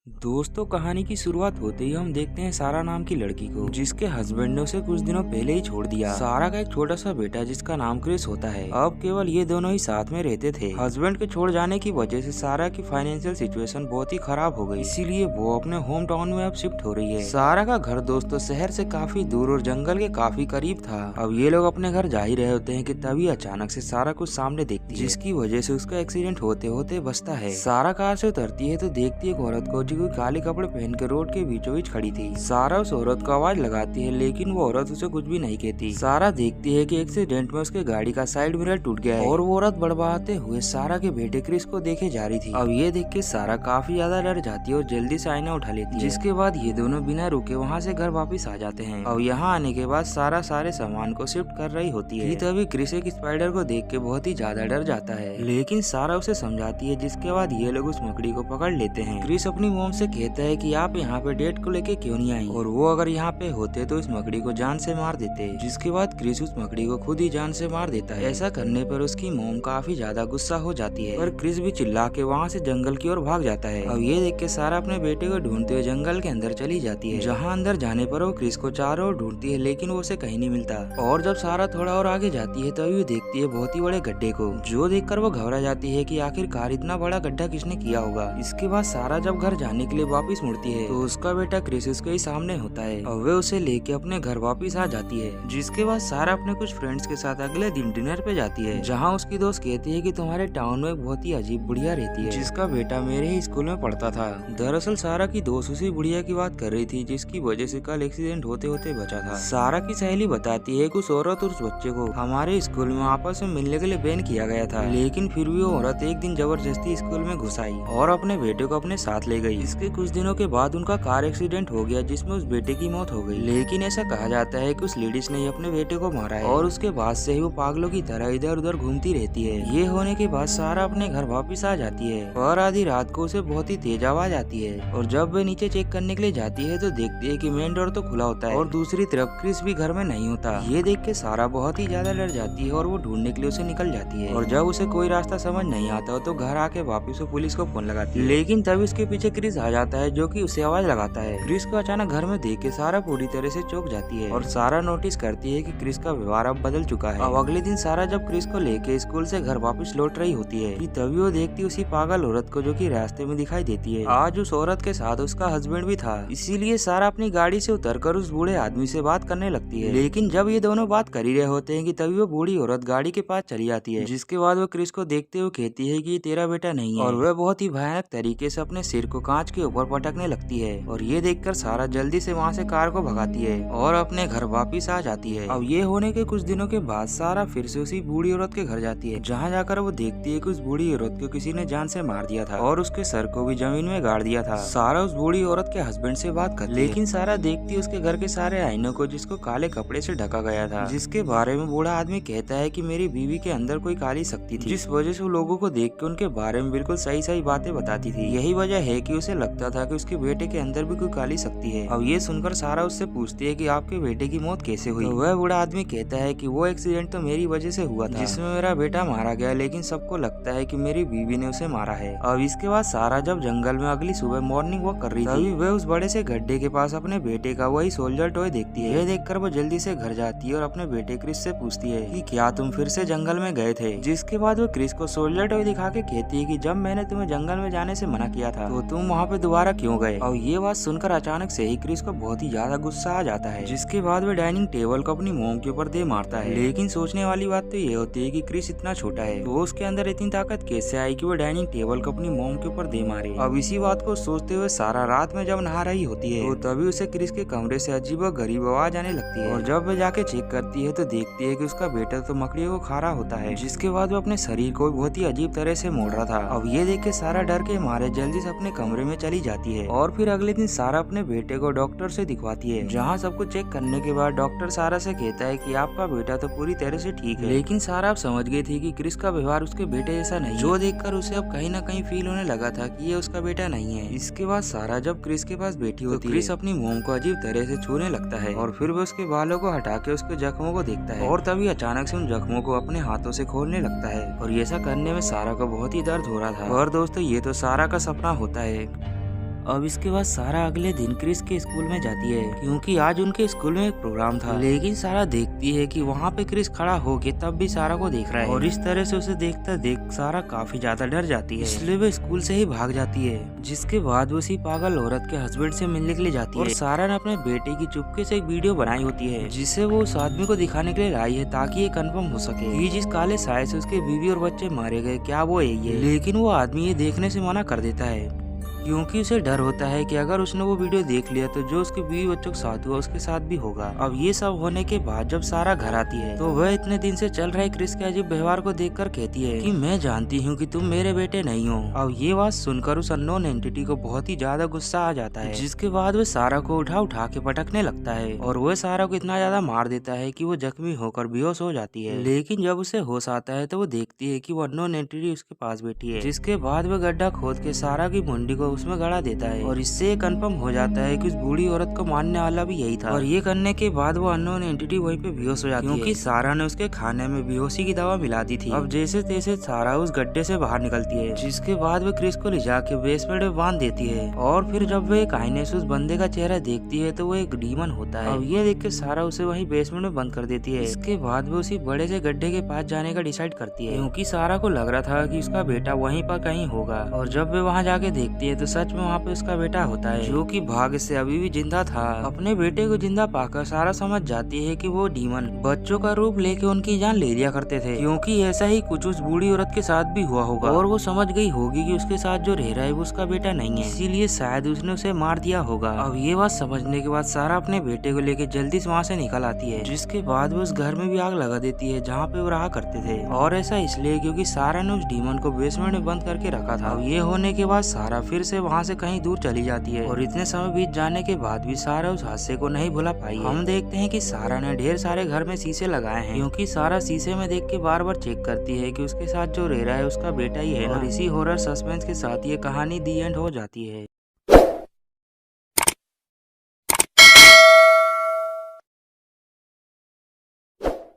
दोस्तों, कहानी की शुरुआत होते ही हम देखते हैं सारा नाम की लड़की को, जिसके हस्बैंड ने उसे कुछ दिनों पहले ही छोड़ दिया। सारा का एक छोटा सा बेटा जिसका नाम क्रिस होता है। अब केवल ये दोनों ही साथ में रहते थे। हस्बैंड के छोड़ जाने की वजह से सारा की फाइनेंशियल सिचुएशन बहुत ही खराब हो गई, इसीलिए वो अपने होम टाउन में अब शिफ्ट हो रही है। सारा का घर दोस्तों शहर से काफी दूर और जंगल के काफी करीब था। अब ये लोग अपने घर जा ही रहे होते हैं कि तभी अचानक से सारा कुछ सामने देखती है, जिसकी वजह से उसका एक्सीडेंट होते होते बचता है। सारा कार से उतरती है तो देखती है एक औरत को जो कोई काले कपड़े पहन के रोड के बीचों बीच खड़ी थी। सारा उस औरत को आवाज लगाती है, लेकिन वो औरत उसे कुछ भी नहीं कहती। सारा देखती है कि एक्सीडेंट में उसके गाड़ी का साइड मिरर टूट गया है और वो औरत बड़बड़ाते हुए सारा के बेटे क्रिस को देखे जा रही थी। अब ये देख के सारा काफी ज्यादा डर जाती है और जल्दी से आईना उठा लेती है, जिसके बाद ये दोनों बिना रुके वहाँ से घर वापस आ जाते हैं। अब यहाँ आने के बाद सारा सारे सामान को शिफ्ट कर रही होती है, तभी क्रिस एक स्पाइडर को देख के बहुत ही ज्यादा डर जाता है, लेकिन सारा उसे समझाती है, जिसके बाद ये लोग उस मकड़ी को पकड़ लेते हैं। क्रिस अपनी मोम से कहता है कि आप यहाँ पे डेट को लेके क्यों नहीं आई, और वो अगर यहाँ पे होते तो इस मकड़ी को जान से मार देते। जिसके बाद क्रिस उस मकड़ी को खुद ही जान से मार देता है। ऐसा करने पर उसकी मोम काफी ज्यादा गुस्सा हो जाती है, पर क्रिस भी चिल्ला के वहाँ से जंगल की ओर भाग जाता है। अब ये देख के सारा अपने बेटे को ढूंढते हुए जंगल के अंदर चली जाती है, जहाँ अंदर जाने पर वो क्रिस को चारों ओर ढूंढती है, लेकिन वो उसे कहीं नहीं मिलता। और जब सारा थोड़ा और आगे जाती है तभी वो देखती है बहुत ही बड़े गड्ढे को, जो देखकर वो घबरा जाती है कि आखिरकार इतना बड़ा गड्ढा किसने किया होगा। इसके बाद सारा जब घर जाने के लिए वापस मुड़ती है तो उसका बेटा क्रिस उसके ही सामने होता है और वे उसे लेके अपने घर वापस आ जाती है। जिसके बाद सारा अपने कुछ फ्रेंड्स के साथ अगले दिन डिनर पे जाती है, जहाँ उसकी दोस्त कहती है कि तुम्हारे टाउन में एक बहुत ही अजीब बुढ़िया रहती है, जिसका बेटा मेरे ही स्कूल में पढ़ता था। दरअसल सारा की दोस्त उसी बुढ़िया की बात कर रही थी, जिसकी वजह से कल एक्सीडेंट होते होते बचा था। सारा की सहेली बताती है कि उस औरत और उस बच्चे को हमारे स्कूल में आपस में मिलने के लिए बैन किया गया था, लेकिन फिर भी वो औरत एक दिन जबरदस्ती स्कूल में घुस आई और अपने बेटे को अपने साथ ले गई। इसके कुछ दिनों के बाद उनका कार एक्सीडेंट हो गया, जिसमें उस बेटे की मौत हो गई। लेकिन ऐसा कहा जाता है कि उस लेडीज ने ही अपने बेटे को मारा है और उसके बाद से ही वो पागलों की तरह इधर उधर घूमती रहती है। ये होने के बाद सारा अपने घर वापस आ जाती है और आधी रात को उसे बहुत ही तेज आवाज आती है, और जब वे नीचे चेक करने के लिए जाती है तो देखती है कि मेन डोर तो खुला होता है और दूसरी तरफ क्रिस भी घर में नहीं होता। ये देख के सारा बहुत ही ज्यादा डर जाती है और वो ढूंढने के लिए उसे निकल जाती है, और जब उसे कोई रास्ता समझ नहीं आता तो घर आके वापस वो पुलिस को फोन लगाती है। लेकिन तभी उसके पीछे क्रिस आ जाता है, जो कि उसे आवाज लगाता है। क्रिस को अचानक घर में देख के सारा पूरी तरह से चौंक जाती है और सारा नोटिस करती है कि क्रिस का व्यवहार अब बदल चुका है। अब अगले दिन सारा जब क्रिस को लेके स्कूल से घर वापस लौट रही होती है कि तभी वो देखती उसी पागल औरत को, जो कि रास्ते में दिखाई देती है। आज उस औरत के साथ उसका हस्बैंड भी था, इसीलिए सारा अपनी गाड़ी से उतरकर उस बूढ़े आदमी से बात करने लगती है। लेकिन जब ये दोनों बात कर ही रहे होते हैं कि तभी वो बूढ़ी औरत गाड़ी के पास चली जाती है, जिसके बाद वो क्रिस को देखते हुए कहती है कि ये तेरा बेटा नहीं है, और वह बहुत ही भयानक तरीके से अपने सिर को कांच के ऊपर पटकने लगती है। और ये देखकर सारा जल्दी से वहाँ से कार को भगाती है और अपने घर वापस आ जाती है। अब ये होने के कुछ दिनों के बाद सारा फिर से उसी बूढ़ी औरत के घर जाती है, जहाँ जाकर वो देखती है कि उस बूढ़ी औरत को किसी ने जान से मार दिया था और उसके सर को भी जमीन में गाड़ दिया था। सारा उस बूढ़ी औरत के हस्बैंड से बात करती है, लेकिन सारा देखती है उसके घर के सारे आईनों को, जिसको काले कपड़े से ढका गया था, जिसके बारे में बूढ़ा आदमी कहता है कि मेरी बीवी के अंदर कोई काली शक्ति थी, जिस वजह से वो लोगों को देख के उनके बारे में बिल्कुल सही सही बातें बताती थी। यही वजह है कि उसे लगता था कि उसके बेटे के अंदर भी कोई काली शक्ति है। अब ये सुनकर सारा उससे पूछती है कि आपके बेटे की मौत कैसे हुई। तो वह बूढ़ा आदमी कहता है कि वो एक्सीडेंट तो मेरी वजह से हुआ था, जिसमें मेरा बेटा मारा गया, लेकिन सबको लगता है कि मेरी बीवी ने उसे मारा है। अब इसके बाद सारा जब जंगल में अगली सुबह मॉर्निंग वॉक कर रही थी, तभी वह उस बड़े से गड्ढे के पास अपने बेटे का वही सोल्जर टॉय देखती है। यह देखकर वो जल्दी से घर जाती है और अपने बेटे क्रिस से पूछती है कि क्या तुम फिर से जंगल में गए थे। जिसके बाद वो क्रिस को सोल्जर टॉय दिखा के कहती है कि जब मैंने तुम्हें जंगल में जाने से मना किया था तो तुम वहाँ पे दोबारा क्यों गए। और ये बात सुनकर अचानक से ही क्रिस को बहुत ही ज्यादा गुस्सा आ जाता है, जिसके बाद वो डाइनिंग टेबल को अपनी मोम के ऊपर दे मारता है। लेकिन सोचने वाली बात तो ये होती है कि क्रिस इतना छोटा है तो उसके अंदर इतनी ताकत कैसे आई कि वो डाइनिंग टेबल को अपनी मोम के ऊपर दे मारे। अब इसी बात को सोचते हुए सारा रात में जब नहा रही होती है तो तभी उसे क्रिस के कमरे से अजीब और गरीब आवाज आने लगती है, और जब वो जाके चेक करती है तो देखती है कि उसका बेटा तो मकड़ियों को खा रहा होता है, जिसके बाद वो अपने शरीर को बहुत ही अजीब तरह से मोड़ रहा था। अब ये देख के सारा डर के मारे जल्दी से अपने कमरे में चली जाती है, और फिर अगले दिन सारा अपने बेटे को डॉक्टर से दिखवाती है, जहाँ सब कुछ चेक करने के बाद डॉक्टर सारा से कहता है कि आपका बेटा तो पूरी तरह से ठीक है। लेकिन सारा अब समझ गई थी कि क्रिस का व्यवहार उसके बेटे जैसा नहीं, जो देखकर उसे अब कहीं ना कहीं फील होने लगा था कि ये उसका बेटा नहीं है। इसके बाद सारा जब क्रिस के पास बैठी होती है, क्रिस अपनी मोम को अजीब तरह से छूने लगता है और फिर वो उसके बालों को हटा के उसके जख्मों को देखता है, और तभी अचानक से उन जख्मों को अपने हाथों से खोलने लगता है, और ऐसा करने में सारा को बहुत ही दर्द हो रहा था। और दोस्तों, ये तो सारा का सपना होता है। अब इसके बाद सारा अगले दिन क्रिस के स्कूल में जाती है क्योंकि आज उनके स्कूल में एक प्रोग्राम था। लेकिन सारा देखती है कि वहाँ पे क्रिस खड़ा होके तब भी सारा को देख रहा है और इस तरह से उसे देखता देख सारा काफी ज्यादा डर जाती है, इसलिए वो स्कूल से ही भाग जाती है। जिसके बाद वो उसी पागल औरत के हस्बैंड से मिलने के लिए जाती है और सारा ने अपने बेटे की चुपके से एक वीडियो बनाई होती है जिसे वो उस आदमी को दिखाने के लिए लाई है ताकि ये कंफर्म हो सके कि जिस काले साए से उसके बीवी और बच्चे मारे गए क्या वो यही है। लेकिन वो आदमी ये देखने से मना कर देता है क्योंकि उसे डर होता है कि अगर उसने वो वीडियो देख लिया तो जो उसके बीवी बच्चों के साथ हुआ उसके साथ भी होगा। अब ये सब होने के बाद जब सारा घर आती है तो वह इतने दिन से चल रहे क्रिस के अजीब व्यवहार को देखकर कहती है कि मैं जानती हूँ कि तुम मेरे बेटे नहीं हो। अब ये बात सुनकर उस अननोन एंटिटी को बहुत ही ज्यादा गुस्सा आ जाता है, जिसके बाद वह सारा को उठा उठा के पटकने लगता है और वह सारा को इतना ज्यादा मार देता है कि वो जख्मी होकर बेहोश हो जाती है। लेकिन जब उसे होश आता है तो वो देखती है कि वो अननोन एंटिटी उसके पास बैठी है, जिसके बाद वह गड्ढा खोद के सारा की मुंडी को उसमें गड़ा देता है और इससे कंफर्म हो जाता है कि उस बूढ़ी औरत को मारने वाला भी यही था। और ये करने के बाद वो अननोन एंटिटी वहीं पे बेहोश हो जाती है क्योंकि सारा ने उसके खाने में बेहोशी की दवा मिला दी थी। अब जैसे तैसे सारा उस गड्ढे से बाहर निकलती है, जिसके बाद वो क्रिस को ले जाके बेसमेंट में बांध देती है और फिर जब वो एक आईने से उस बंदे का चेहरा देखती है तो वो एक डीमन होता है। अब ये देख के सारा उसे वहीं बेसमेंट में बंद कर देती है। इसके बाद वो उसी बड़े से गड्ढे के पास जाने का डिसाइड करती है क्योंकि सारा को लग रहा था कि उसका बेटा वहीं पर कहीं होगा। और जब वे वहाँ जाके देखती है तो सच में वहाँ पे उसका बेटा होता है जो कि भाग्य से अभी भी जिंदा था। अपने बेटे को जिंदा पाकर सारा समझ जाती है कि वो डीमन बच्चों का रूप लेके उनकी जान ले लिया करते थे क्योंकि ऐसा ही कुछ उस बूढ़ी औरत के साथ भी हुआ होगा और वो समझ गई होगी कि उसके साथ जो रह रहा है वो उसका बेटा नहीं है, इसीलिए शायद उसने उसे मार दिया होगा। अब ये बात समझने के बाद सारा अपने बेटे को लेके जल्दी से वहाँ से निकल आती है, जिसके बाद वो उस घर में भी आग लगा देती है जहाँ पे वो रहा करते थे। और ऐसा इसलिए क्योंकि सारा ने उस डीमन को बेसमेंट में बंद करके रखा था। अब ये होने के बाद सारा फिर से वहाँ से कहीं दूर चली जाती है और इतने समय बीत जाने के बाद भी सारा उस हादसे को नहीं भुला पाई। हम देखते हैं कि सारा ने ढेर सारे घर में शीशे लगाए हैं क्योंकि सारा शीशे में देख के बार बार चेक करती है कि उसके साथ जो रह रहा है उसका बेटा ही है। और इसी हॉरर सस्पेंस के साथ ये कहानी दी एंड हो जाती है।